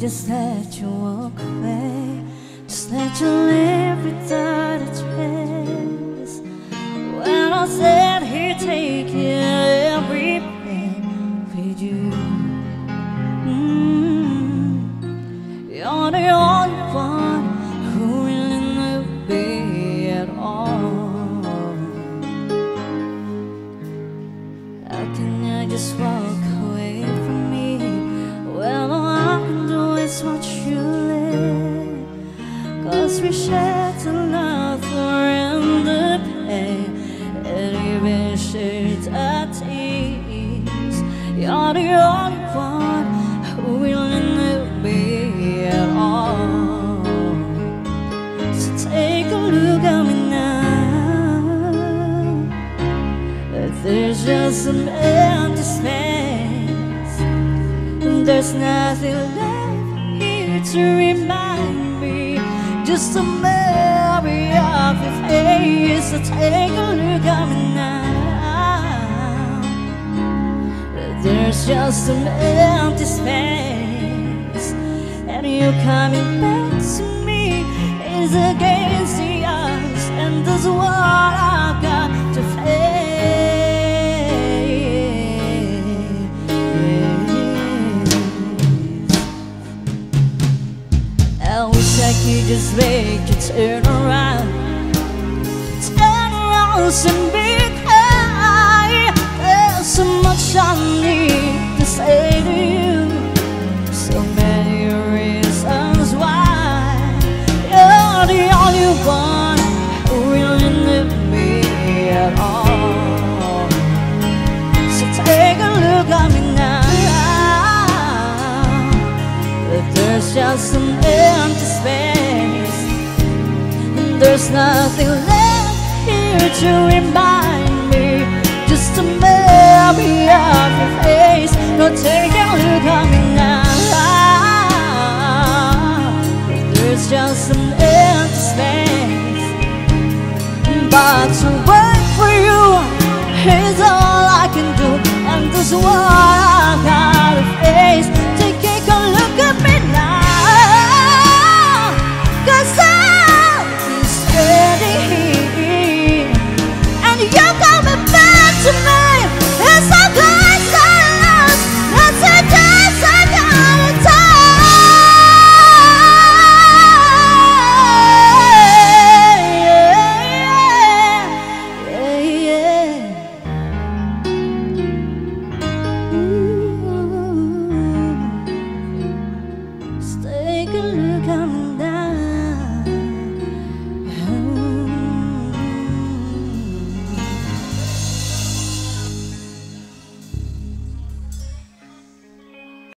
just let you walk away, just let you live without a trace. When I said here taking everything with you, you're the only one who really knew me at all. How can I just walk away from me? Well, all I can do is watch you live, 'cause we shared the laughter and the pain, and even shared our tears. You're the only one who really knew me at all. So take a look at me now. There's just some empty space, there's nothing left here to remind me, just a memory of your face. So take a look at me now. There's just some empty space, and you coming back to me is against the odds, and that's what I've got to face. I wish I could just make you turn around and be kind. There's so much I need to say to you, so many reasons why you're the only one who really knew me at all. So take a look at me now. There's just some empty space, there's nothing left here to remind me, just a memory of your face.